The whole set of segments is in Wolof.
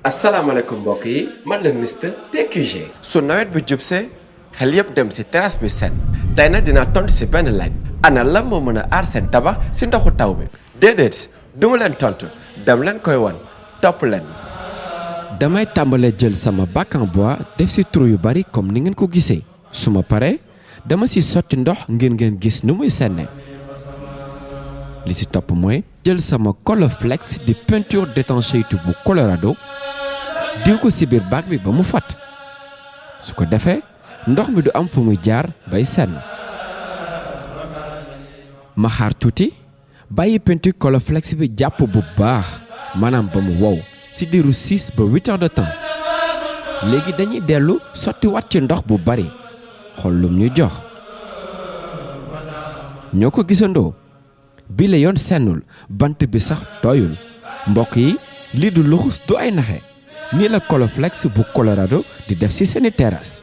asalaamaaleykum mbokk yi man la Mister TQG. su nawet bi jubsee xel yëpp dem si terrasse bi set tey nag dinaa tontu si benn laaj ana lan moo mën a aar seen tabax si ndoxu taw bi déedéet duma leen tontu dem leen koy won topp leen. damay tàmbalee jël sama bac en bois def si trou yu bari comme ni ngeen ko gisee su ma paree dama si sotti ndox ngir ngeen gis nu muy senne li si topp mooy jël sama Colorflex di peinture d'étanchéité bu Colorado diw ko si biir bac bi ba mu fat su ko defee ndox mi du am fu muy jaar bay senn ma xaar tuuti bàyyi peinture Colorflex bi jàpp bu baax maanaam ba mu wow ci diiru 6 ba 8 heures de temps léegi dañuy dellu sotti wat ci ndox bu bari xool lum ñu jox ñoo ko gisandoo bi la yoon sennul bant bi sax tooyul mbokk yi lii du luxus du ay naxe nii la Colorflex bu Colorado di def ci seeni terrasse.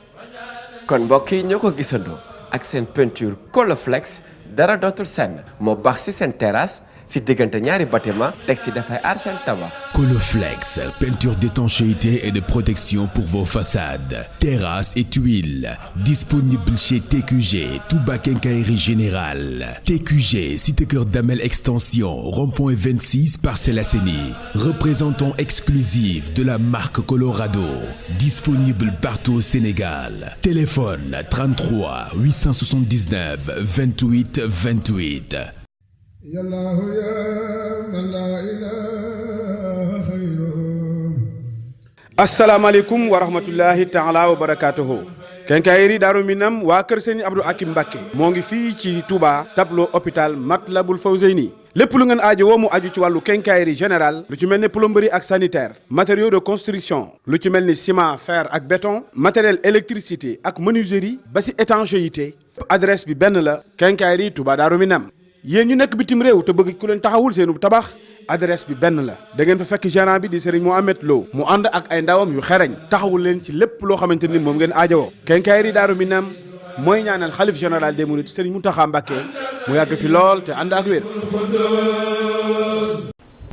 kon mbokk yi ñoo ko gisandoo ak seen peinture Colorflex dara dootul senn moo baax ci seen terrasse si diggante ñaari bâtiment teg si dafay aar seen tabax. Colorflex, peinture d'étanchéité et de protection pour vos façades, terrasses et tuiles. Disponible chez TQG, Touba Quincaillerie Générale. TQG, Cité Cœur Damel Extension, rond-point 26, Parcelles Assainies. Représentant exclusif de la marque Colorado. Disponible partout au Sénégal. Téléphone 33 879 28 28. yallahu ya man la ilaha khayru. asalaamaaleykum wa rahmatullahi taala wa barakatuhu. Quincaillerie Daaru Minam waa kër Sëriñ Abdou Akim Mbacké moo ngi fii ci Touba tableau hôpital Matlabul Fawzeyni lépp lu ngeen aajo woo mu aju ci wàllu quincaillerie générale lu ci mel ni plomberie ak sanitaire matériaux de construction lu ci mel ni ciment fer ak béton matériel électricité ak menuiserie ba ci étanchéité adresse bi benn la Quincaillerie Touba Daaru Minam. yéen ñu nekk bitim réew te bëgg ku leen taxawul seenu tabax adresse bi benn la da ngeen fa fekk gérant bi di Serigne Mohamed Lo mu ànd ak ay ndawam yu xereñ taxawul leen ci lépp loo xamante ni moom ngeen aajowoo. Quincaillerie Daaru Minam mooy ñaanal xalif général des mourides Serigne Mountakha Mbacké mu yàgg fi lool te ànd ak wér.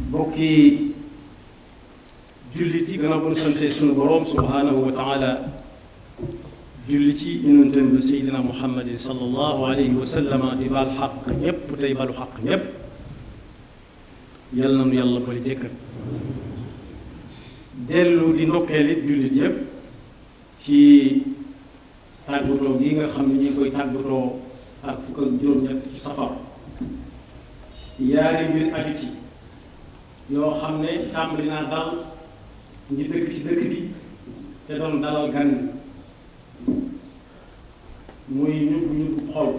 mbokki jullit yi gannaaw bu ñu sante sunu borom subhanahu wa taala julli ci yonentam bi Seydina Muhammadin sallallahu alayhi wa sallam di baal xaq ñëpp tey balu xaq ñëpp yal na nu yàlla boole jëkkat dellu di ndokkeel it jullit yëpp ci tàggatoo gi nga xam ne ñi ngi koy tàggatoo ak fukk ak juróom-ñett ci safar yaari mbir aju ci yoo xam ne tàmbali naa dal ñi dëkk ci dëkk bi te doon dalal gan muy ñub xol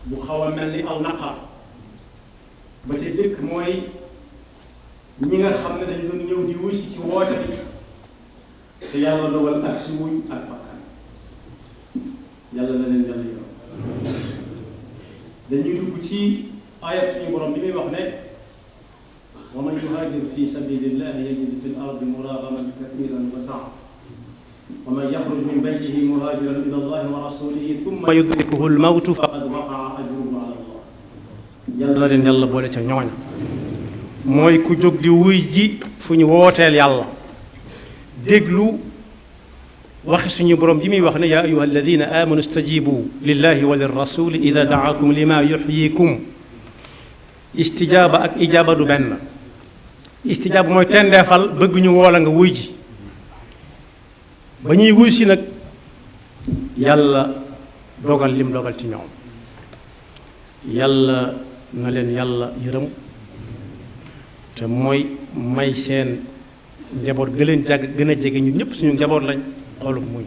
bu xaw a mel ni aw naqar ba ca dëkk mooy ñi nga xam ne dañ doon ñëw di wuy si ci woote bi te yàlla dogal ak si wuñ ak bakkan yàlla na leen yàlla yow dañuy dugg ci ayat suñu borom bi muy wax ne wa man yuhaajir fi sabilillahi yajid fi l ardi muragaman kathiran wa sa'a wa man yaxruj min baytihi muhaajiran ila allahi wa rasulihi thumma yudrikuhu al-mawtu faqad waqa'a ajruhu ala allah. yàlla na leen yàlla boole ca ñooña mooy ku jóg di wuy ji fu ñu wooteel yàlla déglu waxi suñu borom ji muy wax ne yaa ayyuha alladina amanu stajibu lillahi wa lirrasuli ida daakum lima yuxyikum. istijaaba ak ijaaba du benn. istijaaba mooy tendeefal bëgg ñu woola nga wuy ji ba ñuy wuy si nag yàlla dogal lim dogal ci ñoom yàlla na leen yàlla yërëm te mooy may seen njaboot gën a jege ñun ñëpp suñu njaboot lañ xolum muñ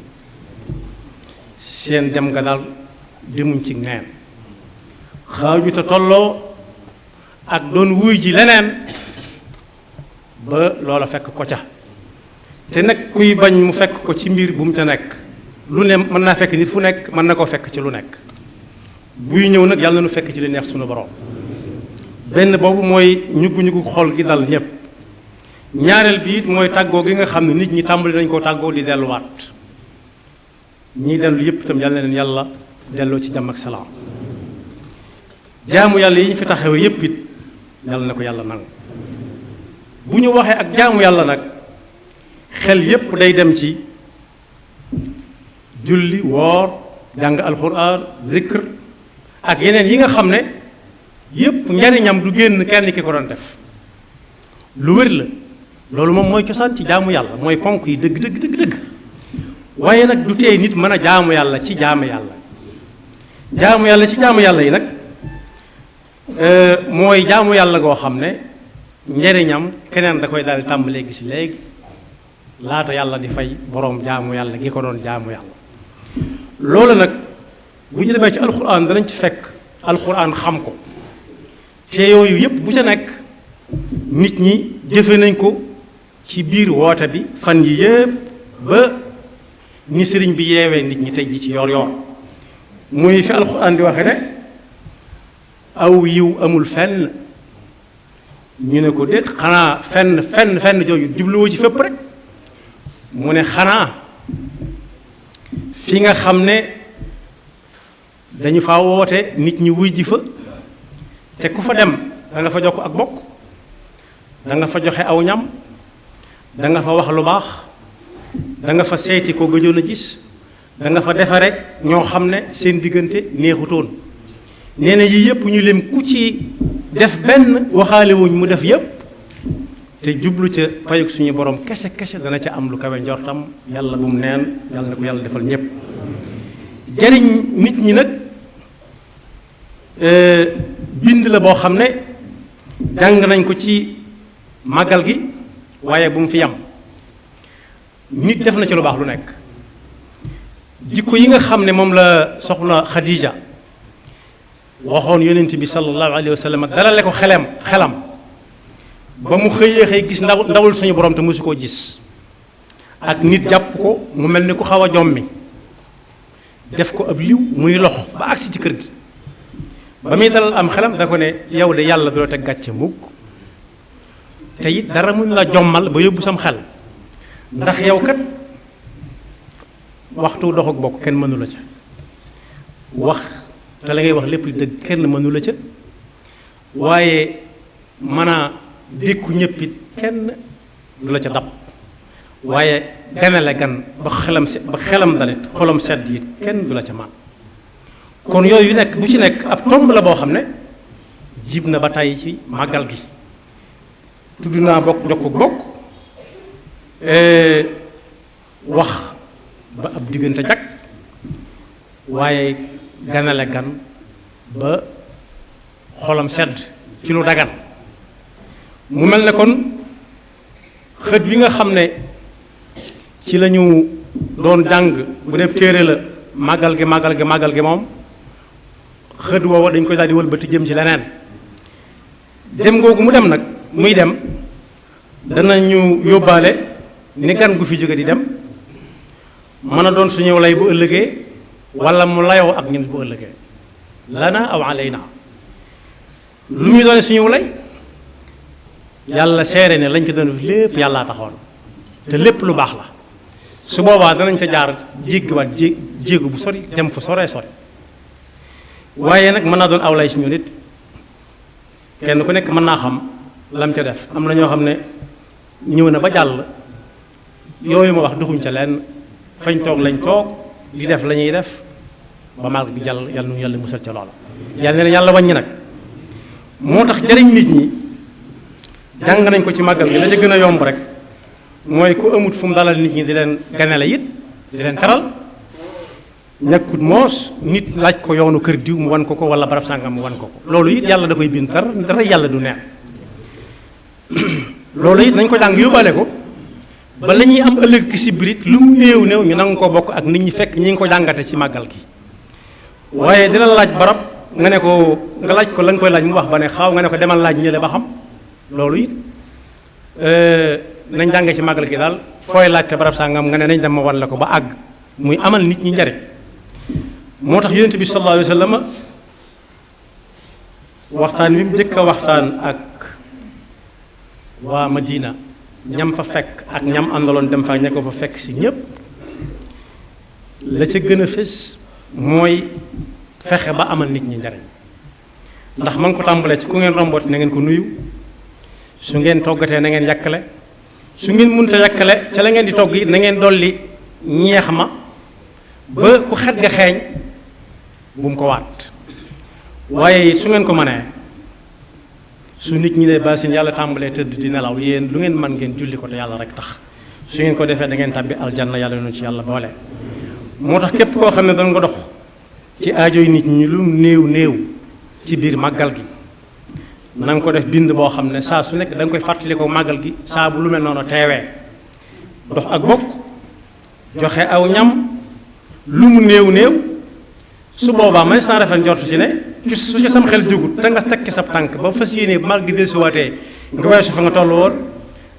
seen dem nga daal demuñ ci neen xaaju te tolloo ak doon wuy ji leneen ba loola fekk ko ca te nag kuy bañ mu fekk ko ci mbir bu mu ca nekk lu ne mën naa fekk nit fu nekk mën na koo fekk ci lu nekk buy ñëw nag yàlla na nu fekk ci li neex suñu borom benn boobu mooy ñuggu xol gi dal ñëpp ñaareel bi it mooy tàggoo gi nga xam ne nit ñi tàmbali nañ koo tàggoo di delluwaat ñii dellu yëpp itam yàlla na leen yàlla delloo ci jàmm ak salaam jaamu yàlla yi ñu fi taxawee yëpp it yàlla na ko yàlla nangu bu ñu waxee ak jaamu yàlla nag xel yépp day dem ci julli woor jàng alxuraan zikr ak yeneen yi nga xam ne yépp njariñam du génn kenn ki ko doon def lu wér la loolu moom mooy cosaan ci jaamu yàlla mooy ponk yi dëgg waaye nag du tee nit mën a jaamu yàlla ci jaamu yàlla ci jaamu yàlla yi nag mooy jaamu yàlla goo xam ne njariñam keneen da koy daal di tàmbalee gis léegi laata yàlla di fay boroom jaamu yàlla gi ko doon jaamu yàlla loolu nag bu ñu demee ci alxuraan danañ ci fekk alxuraan xam ko te yooyu yépp bu ca nekk nit ñi jëfe nañ ko ci biir woote bi fan yi yépp ba ni sëriñ bi yeewee nit ñi tey ji ci yoor yoor muy fi alxuraan di waxe ne aw yiw amul fenn ñu ne ko déet xanaa fenn jooju jubluwoo ci fépp rek mu ne xanaa fi nga xam ne dañu fa woote nit ñi wuy ji fa te ku fa dem da nga fa jokk ak bokk da nga fa joxe aw ñam da nga fa wax lu baax da nga fa seeti ko gëjoon a gis da nga fa defe rek ñoo xam ne seen diggante neexutoon nee na yii yëpp ñu lim ku ci def benn waxaale wuñ mu def yëpp te jublu ca payug suñu borom kese dana ca am lu kawe njortam yàlla bu mu neen yàlla na ko yàlla defal ñëpp jariñ nit ñi nag bind la boo xam ne jàng nañ ko ci màggal gi waaye bu mu fi yam nit def na ci lu baax lu nekk jikko yi nga xam ne moom la soxna Khadija waxoon yonent bi sallallahu alayhi wa sallam dalale ko xelam ba mu xëy gis ndawul suñu borom te mosu koo gis ak nit jàpp ko mu mel ni ku xaw a jommi def ko ab liw muy lox ba agsi ci kër gi ba muy dalal am xelam da ko ne yow de yàlla du la teg gàcce mukk te it dara mun la jommal ba yóbbu sam xel ndax yow kat waxtu dox ak bokk kenn mënu la ca wax te la ngay wax lépp dëgg kenn mënu la ca waaye mën a dékku ñëpp it kenn du la ca dab waaye ganale gan ba xelam dalit xolam sedd it kenn du la ca man kon yooyu nekk bu ci nekk ab tomb la boo xam ne jib na ba tàyyi ci màggal gi tudd naa bokk wax ba ab diggante jag waaye ganale gan ba xolam sedd ci lu dagan mu mel ne kon xët bi nga xam ne ci la ñu doon jàng bu dee téere la màggal gi moom xët woowa dañ koy daal di wëlbati jëm ci leneen dem googu mu dem nag muy dem danañu yóbbaale ni gan gu fi jóge di dem mën a doon suñu lay bu ëllëgee wala mu layoo ak ñun bu ëllëgee lana aw alayna lu muy doone suñu lay yàlla seere ne lañ ko doon lépp yàllaa taxoon te lépp lu baax la su boobaa danañ ca jaar jéggiwaat jéegu bu sori dem fu sori waaye nag mën naa doon aw lay si ñu nit kenn ku nekk mën naa xam lam ca def am na ñoo xam ne ñëw na ba jàll yooyu ma wax duxuñ ca leen fañ toog lañ toog di def la ñuy def ba màgg bi jàll yàlla nu yàlla musal ca loola yàlla ne yàlla wàññi nag moo tax jariñ nit ñi jàng nañ ko ci màggal gi la ca gën a yomb rek mooy ku amut fu mu dalal nit ñi di leen ganale it di leen taral ñàkkut moos nit laaj ko yoonu kër diw mu wan ko wala barab sàngam mu wan ko loolu it yàlla da koy bind dara yàlla du neex loolu it nañ ko jàng yóbbaale ko ba la ñuy am ëllëg ki si birit lu mu néew ñu nangu ko bokk ak nit ñi fekk ñi ngi ko jàngate ci màggal gi waaye dina laaj barab nga ne ko nga laaj ko la nga koy laaj mu wax ba ne xaaw nga ne ko demal laaj ñële ba xam loolu it nañ jànge ci màggal gi daal fooy laajte barab sàngam nga ne nañ dem ma wan la ko ba àgg muy amal nit ñi njariñ moo tax yonent bi sallallahu alayhi wa sallam waxtaan wi mu njëkk a waxtaan ak waa Madina ñam fa fekk ak ñam àndaloon dem fa ña ko fa fekk si ñépp la ca gën a fés mooy fexe ba amal nit ñi njariñ ndax ma ngi ko tàmbalee ci ku ngeen rombooti na ngeen ko nuyu su ngeen toggatee na ngeen yàkkale su ngeen mënta yàkkale ca la ngeen di togg yi na ngeen dolli ñeex ma ba ku xet ga xeeñ bu mu ko waat waaye su ngeen ko mënee su nit ñi ne basin yàlla tàmbalee tëdd di nelaw yéen lu ngeen mën ngeen julli ko te yàlla rek tax su ngeen ko defee da ngeen tàbbi aljanna yàlla noonu ci yàlla boole. moo tax képp koo xam ne doon nga dox ci aajoy nit ñi lu néew néew ci biir màggal gi na nga ko def bind boo xam ne saa su nekk da nga koy fàttali ko màggal gi saa bu lu mel noonu teewee dox ak bokk joxe aw ñam lu mu néew néew su boobaa man saa rafet njortu ci ne su ci sam xel jógut te nga tekki sab tànk ba fas yéene màggal gi dellusiwaatee nga weesu fa nga toll woon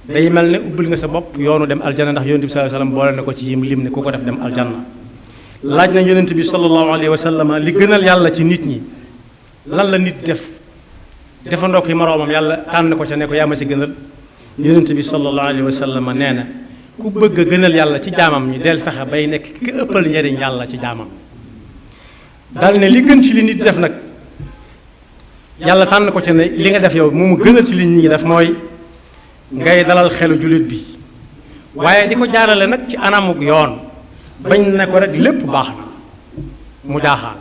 day mel ne ubbil nga sa bopp yoonu dem aljanna ndax yonent bi sallallahu alayhi wasallam boole na ko ci yim lim ne ku ko def dem aljanna. laaj na yonent bi sallallahu alayhi wasallam li gënal yàlla ci nit ñi lan la nit defandoo ko moroomam yàlla tànn ko ca ne ko yaa ma ci gënal yonent bi sallallahu alayhi wasallam nee na ku bëgg a gënal yàlla ci jaamam ñi del fexe bay nekk ki ëppal njariñ yàlla ci jaamam. daal ne li gën ci li nit def nag yàlla tànn ko ca ne li nga def yow moomu gënal ci li nit ñi def mooy ngay dalal xelu jullit bi waaye di ko jaarale nag ci anamuk yoon bañ ne ko rek lépp baax na mu jaaxaan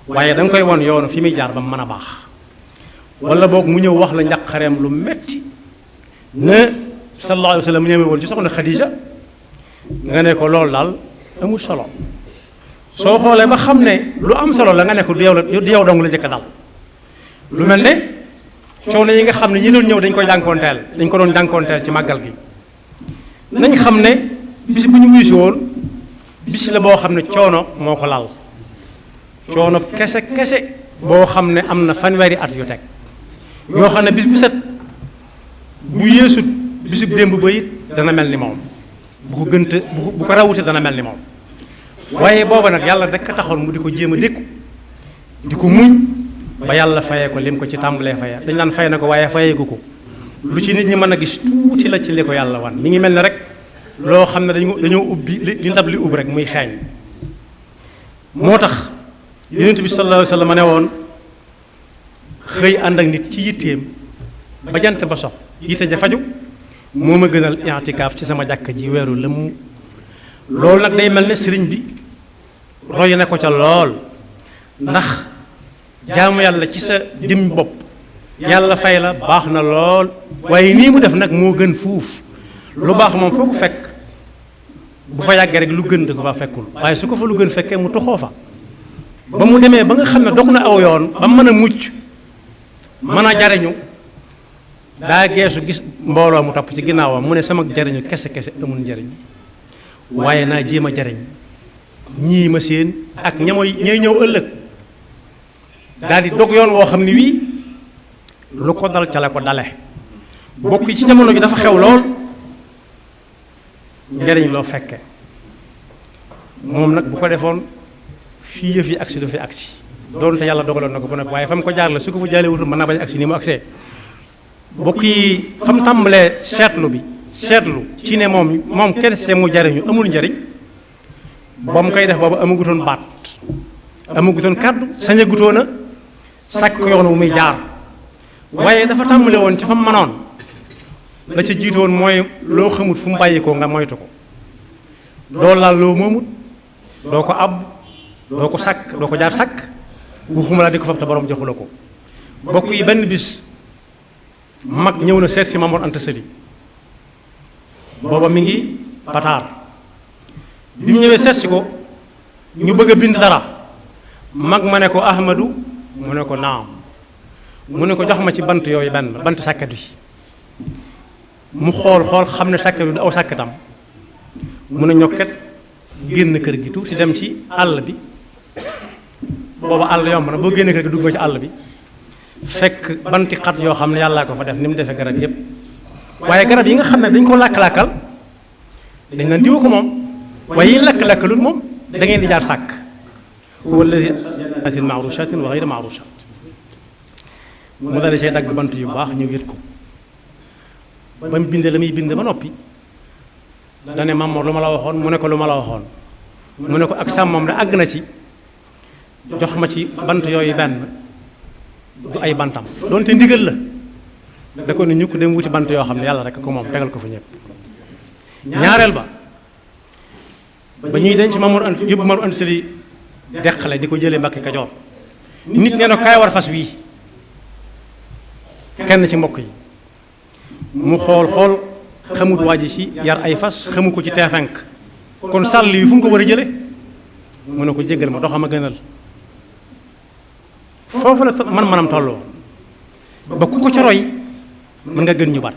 waaye da nga koy won yoonu fi muy jaar ba mu mën a baax wala boog mu ñëw wax la njaqareem lu metti ne sallallahu alayhi wa sallam ñëwee woon ci soxna Khadija nga ne ko loolu daal amul solo soo xoolee ba xam ne lu am solo la nga ne ko du yow dong la njëkk a dal lu mel ne coono yi nga xam ne ñi doon ñëw dañ ko doon jànkoonteel ci màggal gi nañ xam ne bis bu ñu wuyu si woon bis la boo xam ne coono moo ko lal coono kese boo xam ne am na fanweeri at yu teg yoo xam ne bis bu set bu yeesut bisub démb ba it dana mel ni moom bu ko gënte bu ko rawute dana mel ni moom waaye booba nag yàlla rek a taxoon mu di ko jéem a dékku di ko muñ ba yàlla fayee ko lim ko ci tàmbalee faya dañ naan fay na ko waaye fayeeku ko lu ci nit ñi mën a gis tuuti la ci li ko yàlla wan mi ngi mel ne rek loo xam ne dañoo ubbi li ndab li ubbi rek muy xeeñ moo tax yonent bi sallallahu alayhi wa sallam ne woon xëy ànd ak nit ci yitteem ba jant ba sox yitte ja faju moo ma gënal i'tikaaf ci sama jàkk ji weeru lëmm loolu nag day mel ne sëriñ bi roy na ko ca lool ndax jaamu yàlla ci sa jëm bopp yàlla fay la baax na lool waaye nii mu def nag moo gën fuuf lu baax moom foo ko fekk bu fa yàggee rek lu gën da ko fa fekkul waaye su ko fa lu gën fekkee mu toxoo fa ba mu demee ba nga xam ne dox na aw yoon ba mën a mucc mën a jariñu daa geesu gis mbooloo mu topp ci ginnaawam mu ne sama jariñu kese amul njariñ waaye naa jéem a jariñ ñii ma seen ak ñay ñëw ëllëg daal di dog yoon woo xam ne wii lu ko dal ca la ko dale bokk yi ci jamono ji dafa xew lool njariñ loo fekke moom nag bu ko defoon fii yëf yi agsi du fi agsi doonte yàlla dogaloon na ko ba nag waaye fa mu ko jaar la su ko fa jaalee wutul mën naa bañ agsi ni mu agsee bokk yi fa mu tàmbalee seetlu ci ne moom kenn see mu jariñu amul njariñ ba mu koy def boobu amagutoon baat amagutoon kàddu sañagutoon a sàkk yoon wu muy jaar waaye dafa tàmbale woon ci fa mu mënoon la ca jiite woon mooy loo xamut fu mu bàyyi ko nga moytu ko doo laal loo moomut doo ko ab doo ko sàkk doo ko jaar sàkk waxuma la di ko fab te borom joxu la ko bokk yi benn bis mag ñëw na seet si Mamoor Anta Sali booba mi ngi pataar bi mu ñëwee seet si ko ñu bëgg a bind dara mag ma ne ko Ahmadu mu ne ko naam mu ne ko jox ma ci bant yooyu benn bant sàkket bi mu xool xam ne sàkket bi du aw sàkketam mu ne ñokket génn kër gi tuuti dem ci àll bi booba àll yomb na boo génn kër gi dugg nga ci àll bi fekk banti xat yoo xam ne yàllaa ko fa def ni mu defee garab yépp waaye garab yi nga xam ne dañ ko làkk-làkkal dañ naan diwa ko moom waaye yi lakk-lakkalut moom da ngeen di jaar sàkk huwa alladi jannatin ma'rushatin wa ghayri ma'rushat mu dale see dagg bant yu baax ñu wét ko ba mu bindee la muy bind ba noppi dane Mamoor lu ma la waxoon mu ne ko lu ma la waxoon mu ne ko ak sàmmam de àgg na ci jox ma ci bant yooyu benn du ay bantam doonte ndigal la da ko ne ñu ko dem wuti bant yoo xam ne yàlla rek ko moom tegal ko fa ñëpp. ñaareel ba ñuy denc Mamour Anta yóbbu Mamour Anta Sali deqale di ko jëlee Mbàkke Kajoor nit nee na kaay war fas wii kenn ci mbokk yi mu xool xamut waa ji ci yar ay fas xamu ko ci teefenk kon sàll yi fu mu ko war a jële mu ne ko jéggal ma doxam a gënal foofu la manam tolloo ba ku ko ca roy mën nga gën ñu baat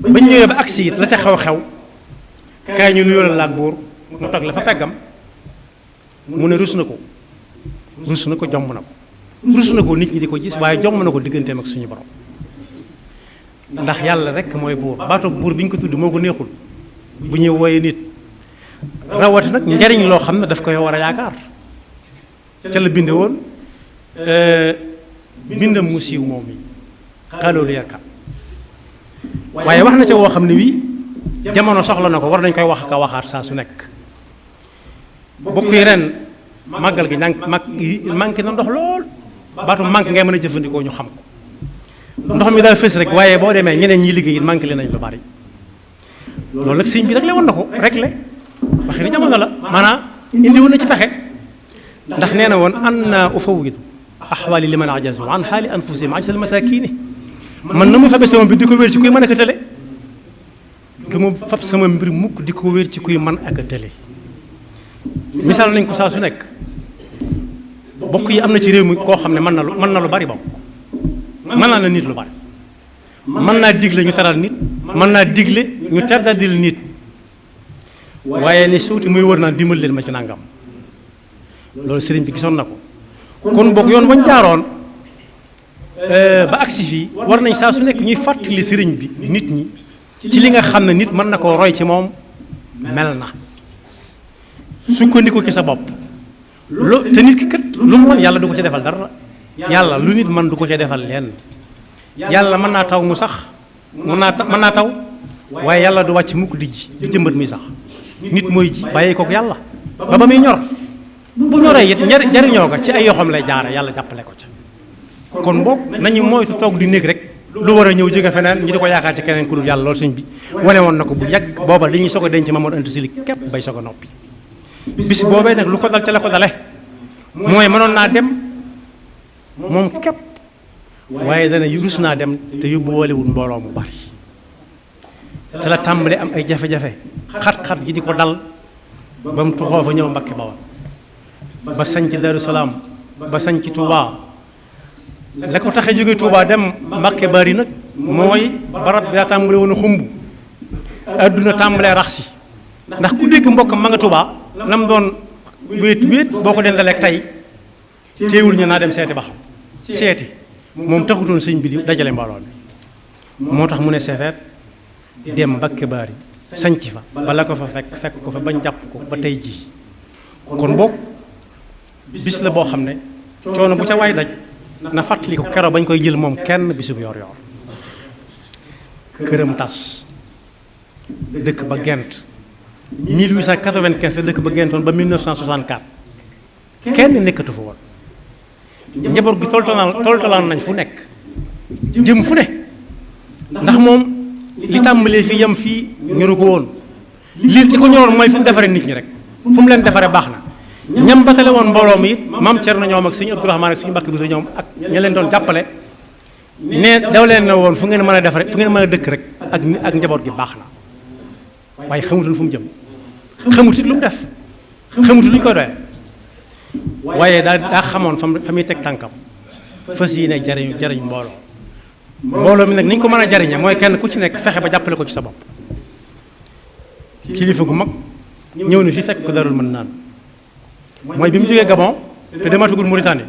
bañ ñëwee ba agsi it la ca xew-xew kaay ñu nuyoo la laag buur mu toog la fa peggam mu ne rus na ko jomb na ko rus na ko nit ñi di ko gis waaye jomb na ko digganteem ak suñu borom ndax yàlla rek mooy buur baatu buur bi ñu ko tudd moo ko neexul bu ñuy wooyee nit rawati nag njariñ loo xam ne daf koy war a yaakaar ca la binde woon bindam mu siiw moom mi xaloolu yarkat waaye wax na ca woo xam ne wii jamono soxla na ko war nañ koy wax ka waxaat saa su nekk bokk yi ren màggal gi manqué na ndox lool baatu manqué ngay mën a jëfandikoo ñu xam ko ndox mi daal fës rek waaye boo demee ñeneen ñi liggéey it manqué leen nañ lu bari loolu nag sëñ bi rek le woon na ko rek le waxi ni jamono la maanaam indi woon na ci pexe ndax nee na woon an naa ufawidu axwaali liman ajazu an xaali anfusihim ajsal masakini man na mu fabe sama mbir di ko wér ci kuy mën ak a tële du ma fab sama mbir mukk di ko wér ci kuy mën ak a tële misaal nañ ko saa su nekk bokk yi am na ci réew mi koo xam ne mën na lu bari bokk mën naa la nit lu bari mën naa digle ñu teral nit mën naa digle ñu terdadil nit waaye ni suuti muy wër naan dimbal leen ma ci nangam loolu sëriñ bi gisoon na ko kon bokk yoon wañ jaaroon ba agsi fii war nañ saa su nekk ñuy fàttali sëriñ bi nit ñi ci li nga xam ne nit mën na koo roy ci moom mel na sukkandiku ci sa bopp te nit ki kat lu mu mën yàlla du ko ci defal dara yàlla lu nit mën du ko ci defal lenn yàlla mën naa taw mu sax mën naa taw waaye yàlla du wàcc mukk di jëmbat muy sax nit mooy ji bàyyi kook yàlla ba muy ñor bu ñoree it njariñoo ko ci ay yoxam lay jaare yàlla jàppale ko ca kon boog nañu moytu toog di néeg rek lu war a ñëw jóge feneen ñu di ko yaakaar ci keneen ku dul yàlla loolu sëñ bi wane woon na ko bu yàgg booba dañuy soog a denc Mamour Anta Sali képp bay soog a noppi bis boobee nag lu ko dal ca la ko dale mooy mënoon naa dem moom képp waaye dana rus naa dem te yóbbu woolewul mbooloo mu bari te la tàmbale am ay jafe-jafe xat-xat gi di ko dal ba mu tuxoo fa ñëw Mbàkke Bawal ba sañ ci Daru Salaam ba sañ ci Touba la ko taxee jóge Touba dem Mbàkke Bari nag mooy barab bi daa tàmbale woon a xumb adduna tàmbalee rax si ndax ku dégg mbokkam ma nga Touba lam doon wéet boo ko dendaleeg tey téewul ñu naa dem seeti ba xam seeti moom taxutoon sëñ bi di dajale mbooloo mi moo tax mu ne sefeet dem Mbàkke Bari sañc fa bala ko fa fekk ko fa bañ jàpp ko ba tey jii kon boog bis la boo xam ne coono bu ca waay daj na fàttali ko keroog bañ koy jël moom kenn bisub yor këram tas dëkk ba Gent 1895 la dëkk ba Gentoon ba 1964 kenn nekkatu fa woon njaboot gi toltolaan nañ fu nekk jëm fu ne ndax moom li tàmbalee fii yam fii ñoru ko woon li ko ñoroon mooy fu mu defaree nit ñi rek fu mu leen defaree baax na ñam batale woon mbooloo mi it maam Cerno ñoom ak sëñ Abdourahmane ak sëñ Mbàkke Buso ñoom ak ña leen doon jàppale ne daw leen na woon fu ngeen mën a defare fu ngeen mën a dëkk rek ak njaboot gi baax na waaye xamutul fu mu jëm xamutit lu mu def xamutul lu ñu koy doyee waaye daa xamoon fa muy teg tànkam fas yi ne jariñ mbooloo mi nag ni ñu ko mën a jariñe mooy kenn ku ci nekk fexe ba jàppale ko ci sa bopp kilifa gu mag ñëw na fi fekk ko Darul mën naan mooy bi mu jógee Gabon te dematugul Mauritanie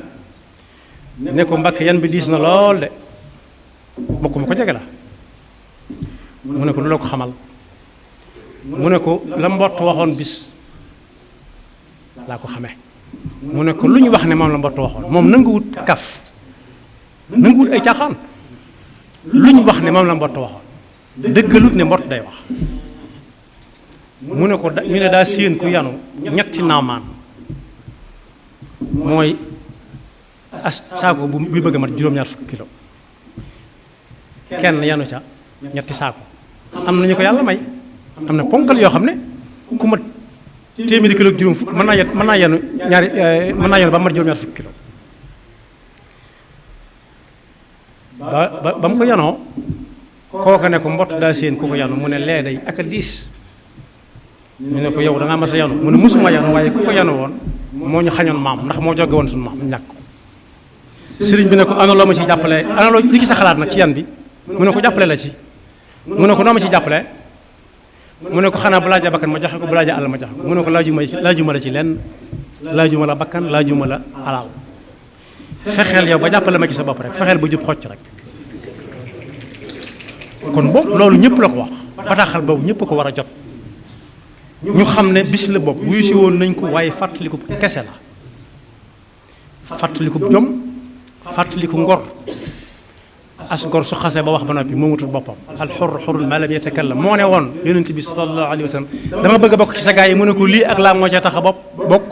ne ko Mbàkke yan bi diis na lool de bokk ma ko jege la mu ne ko lu la ko xamal mu ne ko la mbott waxoon bis laa ko xamee mu ne ko lu ñu wax ne moom la mbott waxoon moom nanguwut kaf nanguwut ay caaxaan lu ñu wax ne moom la mbott waxoon dëggalut ne mbott day wax mu ne ko ñu ne daa séen ku yanu ñetti naamaan mooy saako bu bëgg a mat juróom-ñaar fukki kilo kenn yanu ca ñetti saako. am na ñu ko yàlla may am na ponkal yoo xam ne ku mat téeméeri kilo juróom fukk mën naa yenu ba mat juróom-ñaar fukki kilo ba mu ko yanoo kooka ne ko mbott daa séen ku ko yanu mu ne lee day ak a diis ñu ne ko yow da ngaa mas a yanu mu ne musuma yanu waaye ku ko yanu woon moo ñu xañoon maam ndax moo jóge woon suñu maam ñàkk ko sëriñ bi ne ko ana loo ma ci jàppale ana loo li ci sa xalaat nag ci yan bi mu ne ko jàppale la ci mu ne ko noo ma ci jàppale mu ne ko xanaa bu laajee bakkan ma joxe ko bu laajee àll ma joxe ko mu ne ko laajuma la ci lenn laajuma la bakkan laajuma la alal fexeel yow ba jàppale ma ci sa bopp rek fexeel ba jub xocc rek kon boobu loolu ñëpp la ko wax bataaxal boobu ñëpp ko war a jot ñu xam ne bis la bopp wuyu si woon nañ ko waaye fàttaliku kese la fàttaliku jom fàttaliku ngor as ngor su xasee ba wax ba noppi moomutul boppam al xur xurul ma lam yatakallam moo ne woon yonent bi sallallahu alayhi wa sallam dama bëgg a bokk ci sa gaa yi mu ne ko lii ak laa moo cee tax a bokk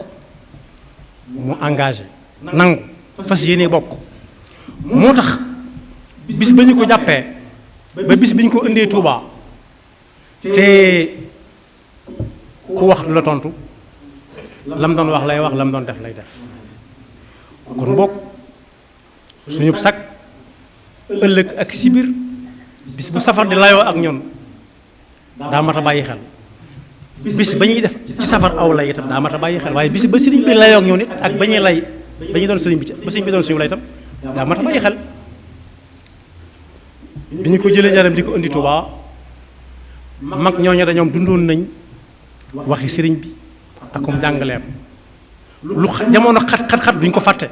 mu engagé nangu fas yéene bokk moo tax bis ba ñu ko jàppee ba bis bi ñu ko indee Touba te ku wax du la tontu lam doon wax lay wax lam doon def lay def kon bokk suñu sag ëllëg ak sibir bis bu safar di layoo ak ñun daa mat a bàyyi xel bis ba ñuy def ci safar aw lay itam daa mat a bàyyi xel waaye bis ba sëriñ bi layoo ak ñun it ak ba ñuy lay ba ñuy doon sëriñ bi ba sëriñ bi doon suñu lay itam daa mat a bàyyi xel bi ñu ko jëlee jaram di ko indi Touba mag ñooñu dañoom dundoon nañ waxi sëriñ bi ak comme jàngaleem lu jamono xat duñ ko fàtte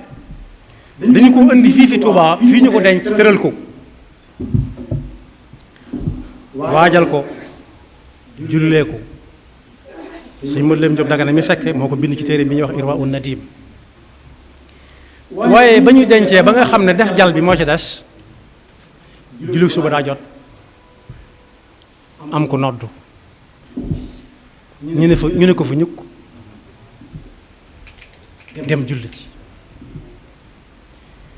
dañu ko indi fii fi Touba fii ñu ko denc tëral ko waajal ko jullee ko suñ ma leen Jóob Dagana mi fekke moo ko bind ci téere bi ñuy wax Irwa un Nadim waaye ba ñu dencee ba nga xam ne def jal bi moo ci des julli suba daa jot am ko noddu ñu ne ko fa ñukk dem julli ci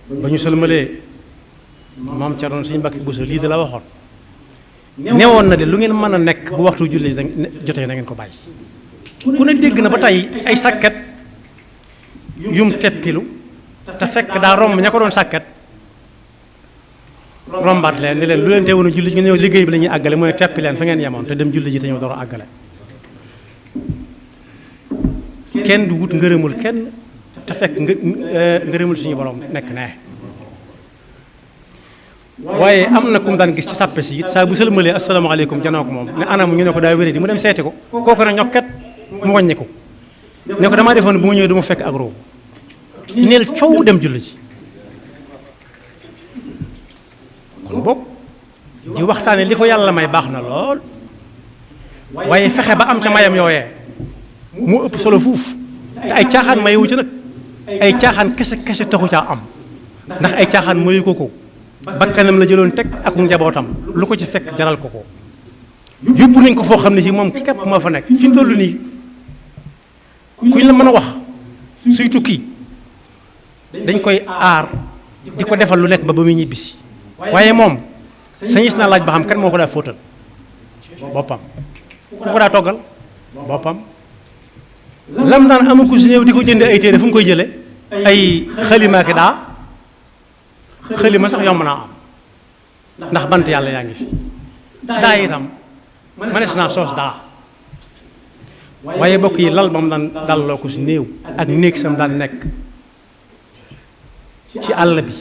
ba ñu sëlmalee maam Thierno Sëñ Mbàkke Buso lii de la waxoon newoon na de lu ngeen mën a nekk bu waxtu julli jotee na ngeen ko bàyyi ku ne dégg na ba tey ay sàkket yum teppilu te fekk daa romb ña ko doon sàkket rombaat leen ni leen lu leen teewoon a julli ngeen ñëw liggéey bi la ñuy àggale mooy teppi leen fa ngeen yemoon te dem julli ji te ñëw door a àggale kenn du wut ngërëmul kenn te fekk ngërëmul suñu borom nekk nee waaye am na ku mu daan gis ci sàppe si it saa bu sëlmalee asalaamaaleykum janoo ko moom ne anam ñu ne ko daa wéré di mu dem seeti ko kooku nag ñokket mu wàññi ko ne ko damaa defoon bu ma ñëwee du ma fekk ak roobu neel coow dem julli ji kon boog di waxtaane li ko yàlla may baax na lool waaye fexe ba am ca mayam yooyee mu ëpp solo fuuf te ay caaxaan mayewu ci nag ay caaxaan kese taxu caa am ndax ay caaxaan mayu ko bakkanam la jëloon teg ak njabootam lu ko ci fekk jaral ko yóbbu nañ ko foo xam ne si moom képp moo fa nekk fi mu toll nii kuñ la mën a wax suy tukki dañ koy aar di ko defal lu nekk ba muy ñibbisi waaye moom sañis naa laaj ba xam kan moo ko daa fóotal boppam ku ko daa toggal boppam lam daan amu ko si ñëw di ko jënde ay téere fu mu koy jële ay xalima ki daa xalima sax yomb naa am ndax bant yàlla yaa ngi fi daa itam manees naa soos daa waaye bokk yi lal ba mu daan dalloo ko si néew ak néeg sam daan nekk ci àll bi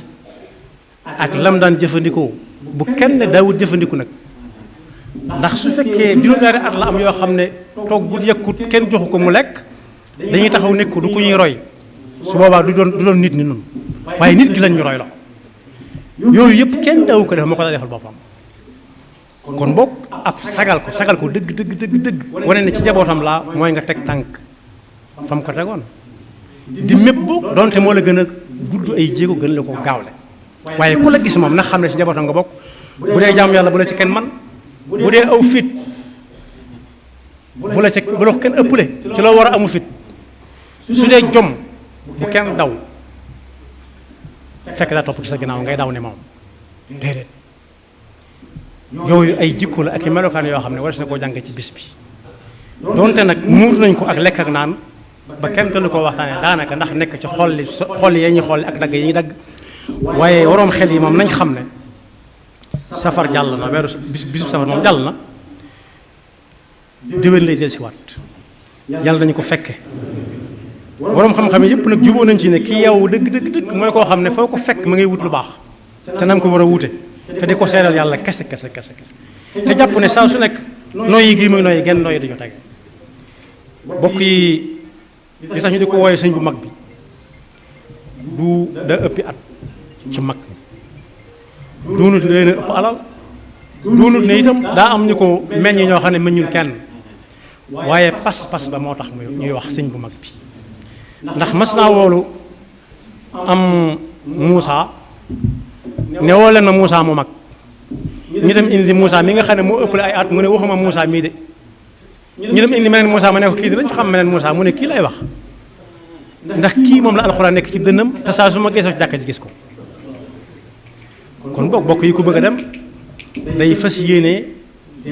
ak lam daan jëfandikoo bu kenn daawut jëfandiku nag ndax su fekkee juróom-ñaari at la am yoo xam ne toggut yëkkut kenn joxu ko mu lekk dañuy taxaw nekk du ku ñuy roy su boobaa du doon nit ni nun waaye nit gi lañ ñu roy la yooyu yëpp kenn daawu ko def moo ko daa defal boppam kon boog ab sagal ko dëgg wane ne ci njabootam laa mooy nga teg tànk fam ko tegoon di mépp boog donte moo la gën a gudd ay jéego gën la ko gaawle waaye ku la gis moom nag xam ne ci njabootam nga bokk bu dee jaamu yàlla bu la ci kenn man bu dee aw fit bu la ko kenn ëppale ci loo war a amu fit su dee jom bu kenn daw fekk daa topp ci sa ginnaaw ngay daw ne moom déedéet yooyu ay jikko la ak i melokaan yoo xam ne war na koo jàng ci bis bi donte nag muur nañ ko ak lekk ak naan ba kenn te lu ko waxtaanee daanaka ndax nekk ci xol yi ñuy xool ak dagg yi ñuy dagg waaye waroom xel yi moom nañ xam ne safar jàll na weeru bisu safar moom jàll na déwén lay dellusiwaat yàlla dañu ko fekke waroom xam-xam yëpp nag juboo nañ ci ne ki yow dëgg mooy koo xam ne foo ko fekk ma ngay wut lu baax te nam ko war a wute te di ko seeral yàlla kese te jàpp ne saa su nekk nooyi gii muy nooyi genn nooyi dañu tege bokk yi li tax ñu di ko wooye sëñ bu mag bi du da ëppi at ci mag doonut ne leen ëpp alal doonut ne itam daa am ñu ko meññ ñoo xam ne meññul kenn waaye pas-pas ba moo tax ñuy wax sëñ bu mag bi ndax mas naa woolu am Moussa ne woo leen ma Moussa mu mag ñu dem indi Moussa mi nga xam ne moo ëppale ay at mu ne waxuma Moussa mii de ñu dem indi meneen Moussa ma ne ko kii di lañ fa xam meneen Moussa mu ne kii lay wax ndax kii moom la alxuraan nekk ci dënnam te saa su ma geesoo ci jàkka ji gis ko kon bokk yi ku bëgg a dem day fas yéene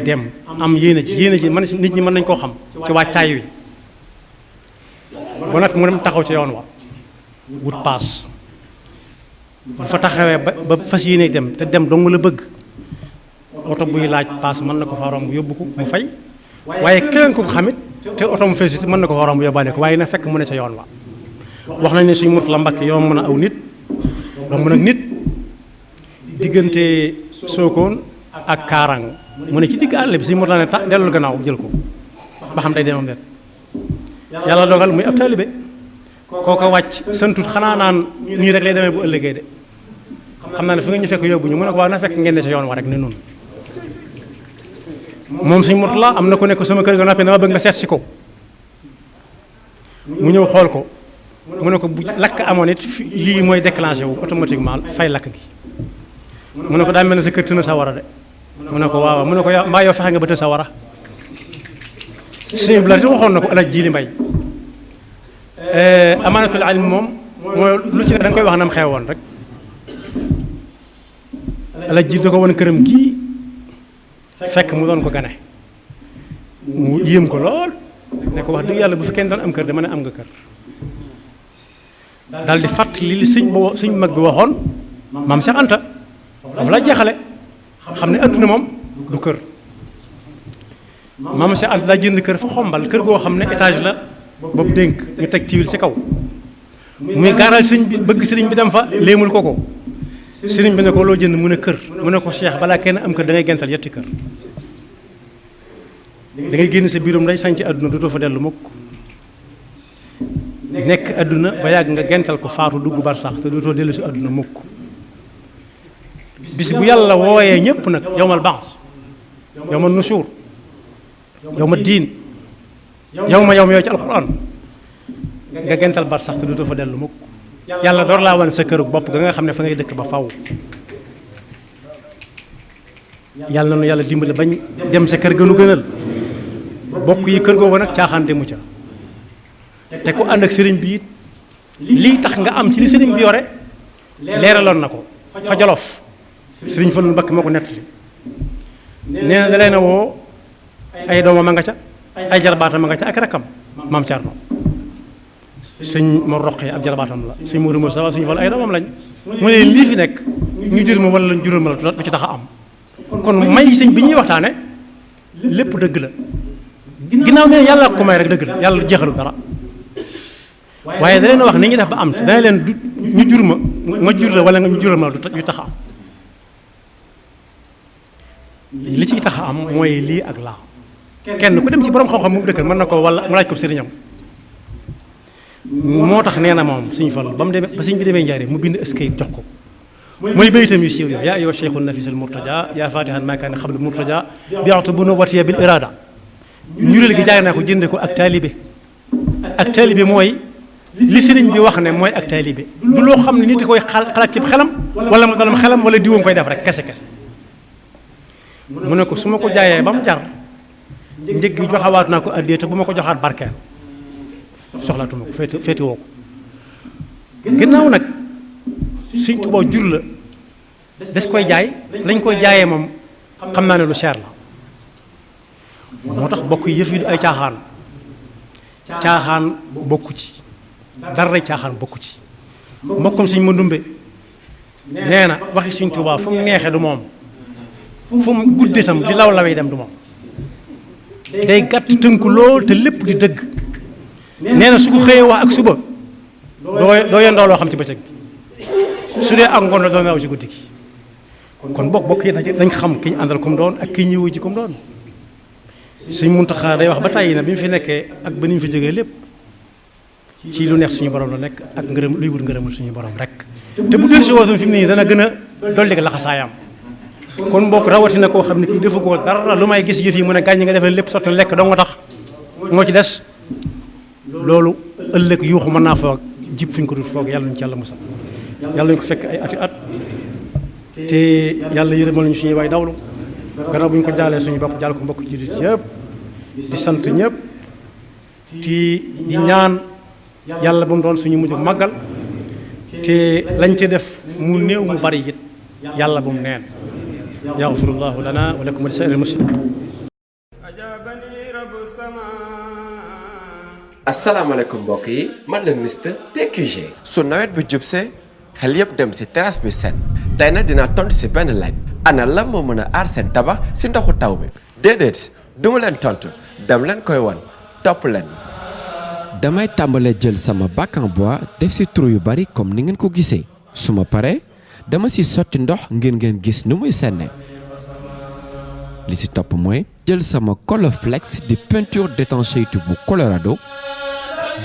dem am yéene ji man nit ñi mën nañ koo xam ci waajtaay wi ba nag mu dem taxaw ci yoon wa wut paas bu fa taxawee ba fas yéene dem te dem dong la bëgg oto buy laaj paas mën na ko fa romb yóbbu ko mu fay waaye keneen ko xamit te oto mu fees mën na ko fa romb yóbbaale ko waaye na fekk mu ne sa yoon wa wax nañ ne suñ Murtala Mbàkke yoon mën a aw nit romb nag nit diggante Sokone ak Kaarang mu ne ci digg àll bi suñ Murtala ne dellul gannaaw jël ko ba xam day demam det yàlla dogal muy ab taalibe kooko wàcc santut xanaa naan nii rek lay demee bu ëllëgee de xam naa ne fi nga ñu fekk yóbbu ñu mu ne ko waaw na fekk ngeen ne sa yoon wa rek ne noonu moom suñ Murtala am na ku nekk sama kër ga noppi dama bëgg nga seet si ko mu ñëw xool ko mu ne ko bu lakk amoon it lii mooy déclenché wu automatiquement fay lakk gi mu ne ko daa mel ne sa kër tëna sa war a de mu ne ko waaw mu ne ko mbaa yow fexe nga ba të sa war a suñu bla waxoon na ko alaj ji li mbay amaanatul alim moom mooy lu ci ne da nga koy wax nam xewoon rek alaj ji da ko woon këram gii fekk mu doon ko gane mu yéem ko lool ne ko wax dëgg yàlla bu fi kenn doon am kër dama ne am nga kër daal di fàttali li sëñ mag bi waxoon maam Cheikh Anta foofu la jeexale xam ne adduna moom du kër maam Cheikh Anta daa jënd kër fa xombal kër goo xam ne étage la boobu dénk ñu teg tiwil ci kaw muy gaaral sëñ bi bëgg sëriñ bi dem fa léemul ko sëriñ bi ne ko loo jënd mu ne kër mu ne ko Cheikh balaa kenn am kër da ngay gental yetti kër da ngay génn sa biirum nday sañ ci adduna dootoo fa dellu mukk nekk adduna ba yàgg nga gental ko faatu dugg bar sax te dootoo dellu si adduna mukk bis bu yàlla wooyee ñëpp nag yowmal baas yowmal nusuur yowma diin yowma yooyu ci alxuraan nga gental bar sax te dootoo fa dellu mukk yàlla door laa wan sa këru bopp ga nga xam ne fa ngay dëkk ba faw yàlla na nu yàlla dimbali bañ dem sa kër gënu gënal bokk yi kër googu nag caaxaan demu ca te ku ànd ak sëriñ bi it lii tax nga am ci li sëriñ bi yore leeraloon na ko fa Jolof sëriñ Fallu Mbakke moo ko nettali nee na da leen a woo ay doomam a nga ca ay jarbaatam a nga ca ak rakkam maam Thierno sëñ Mor Roqee ab jarbaatam la sëñ Modou Moussa sëñ Fallu ay doomam lañ mu ne lii fi nekk ñu jur ma wala lañ jural ma la du ci tax a am kon may sëñ bi ñuy waxtaane lépp dëgg la ginnaaw ne yàlla ko may rek dëgg la yàlla jeexalu dara waaye da leen wax ni ñuy def ba am ci dana leen du ñu jur ma jur la wala nga ñu jural ma la du tax a am li ciy tax a am mooy lii ak laa kenn ku dem ci borom xam-xam mu dëkkal mën na ko wala mu laaj ko sëriñam moo tax nee na moom Sëñ Fallu ba mu demee ba sëñ bi demee Njaaréem mu bind eskay jox ko mooy baytam yu siiw yaa ayyuha cheikhu nafis al murtaja yaa fatihan ma kaana qabla murtaja bi'tu bunuwwatiya bil irada ñureel gi jaay naa ko jënde ko ak taalibe mooy li sëriñ bi wax ne mooy ak taalibe du loo xam ne nit a koy xalaat ci xelam wala mu dalam xelam wala diwoom koy def rek kese mu ne ko su ma ko jaayee ba mu jar njëg gi joxawaat naa ko addee te bu ma ko joxaat barkeel soxlaatuma ko féete woo ko ginnaaw nag Sëñ Tuubaa jur la des koy jaay lañ koy jaayee moom xam naa ne lu cher la moo tax bokk yëf yi du ay caaxaan bokku ci dara caaxaan bokku ci mbokkum Sëñ Mandumbe nee na waxi Sëñ Tuubaa fu mu neexee du moom fu mu guddee tam di law lawee dem du moom day gàtt tënku lool te lépp di dëgg nee na su ko xëyee wax ak suba doo yendoo loo xam ci bëccëg bi su dee ak ngoon la doo nelaw ci guddi gi kon bokk yi dañ xam ki ñu àndal comme doon ak ki ñëwu ji comme doon Sëñ Muntaxa day wax ba tàyyi na bi mu fi nekkee ak ba ni mu fi jógee lépp ci lu neex suñu borom la nekk ak ngërëm luy wut ngërëmul suñu borom rek te bu dee si woon fi mu ne nii dana gën a dolli ko laxasaayam kon bokk rawatina koo xam ne kii defu ko dara lu may gis yëf yi mu ne gàññ nga defee lépp sotti lekk doo nga tax moo ci des loolu ëllëg yuuxu mën naa foog jib fi ñu ko dul foog yàlla ñu ci yàlla musal yàlla ñu ko fekk ay ati at te yàlla yërëmal ñu suñuy waay dawlu gannaaw bu ñu ko jaalee suñu bopp jaal ko mbokk jullit yëpp di sant ñëpp di ñaan yàlla ba mu doon suñu mujj màggal te lañ ci def mu néew mu bari it yàlla bu mu neen yaxfirullahu lana wa lakum wa li saa'iril muslimin. asalaamaaleykum mbokk yi man la Mister TQG. su nawet bi jubsee xel yëpp dem si terrasse bi set tey nag dinaa tontu si benn laaj ana lan moo mën a aar seen tabax si ndoxu taw bi déedéet du ma leen tontu dem leen koy wan topp leen. damay tàmbalee jël sama bac en bois def ci trou yu bari comme ni ngeen ko gisee su ma paree dama ci sotti ndox ngeen gis nu muy senne li ci topp mooy jël sama Colorflex di peinture d'étanchéité bu Colorado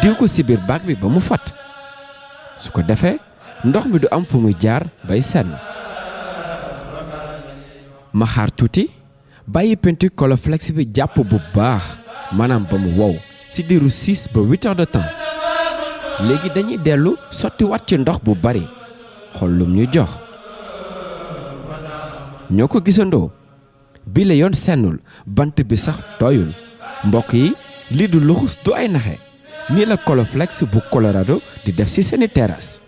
diw ko ci biir bac bi ba mu fat su ko defee ndox mi du am fu muy jaar bay senn ma xaar tuuti bàyyi peinture Colorflex bi jàpp bu baax maanaam ba mu wow ci diiru 6 ba 8 heures de temps léegi dañuy dellu sotti wat ci ndox bu bari xool lum ñu jox ñoo ko gisandoo bi la yoon sennul bant bi sax tooyul mbokk yi lii du luxus du ay naxe nii la Colorflex bu Colorado di def ci seeni terrasse.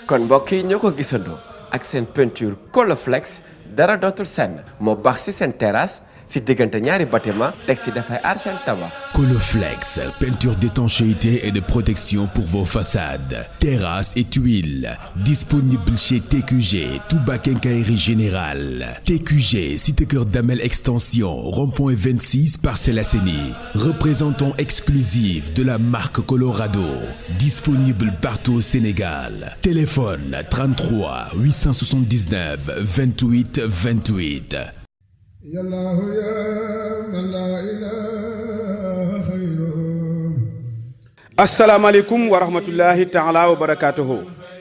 kon mbokk yi ñoo ko gisandoo ak seen peinture Colorflex dara dootul senn moo baax ci seen terrasse si diggante ñaari bâtiment teg si dafay aar seen tabax. Colorflex, peinture d'étanchéité et de protection pour vos façades, terrasses et tuiles. Disponible chez TQG, Touba Quincaillerie Générale. TQG, Cité Cœur Damel Extension, rond-point 26, Parcelles Assainies. Représentant exclusif de la marque Colorado. Disponible partout au Sénégal. Téléphone 33 879 28 28. yallaahu yaa man laa ilaaha xayruhu. asalaamaaleykum wa rahmatullahi taala wa barakaatuhu.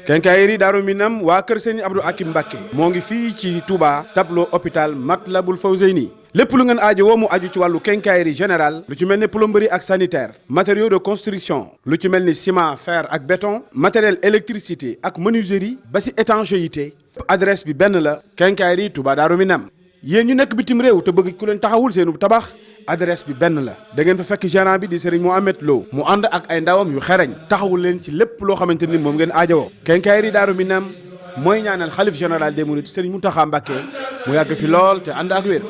Quincaillerie Daaru Minam waa kër Sëñ Abdou Akim Mbacké moo ngi fii ci Touba tableau hôpital Matlabul Fawzeyni lépp lu ngeen aajo woo mu aju ci wàllu quincaillerie générale lu ci mel ni plomberie ak sanitaire matériaux de construction lu ci mel ni ciment fer ak béton matériel électricité ak menuiserie ba si étanchéité adresse bi benn la Quincaillerie Touba Daaru Minam. yéen ñu nekk bitim réew te bëgg ku leen taxawul seenu tabax adresse bi benn la da ngeen fa fekk gérant bi di Serigne Mohamed Lo mu ànd ak ay ndawam yu xereñ taxawul leen ci lépp loo xamante ni moom ngeen aajowoo. Quincaillerie Daaru Minam mooy ñaanal xalif général des mourides Serigne Mountakha Mbacké mu yàgg fi lool te ànd ak wér.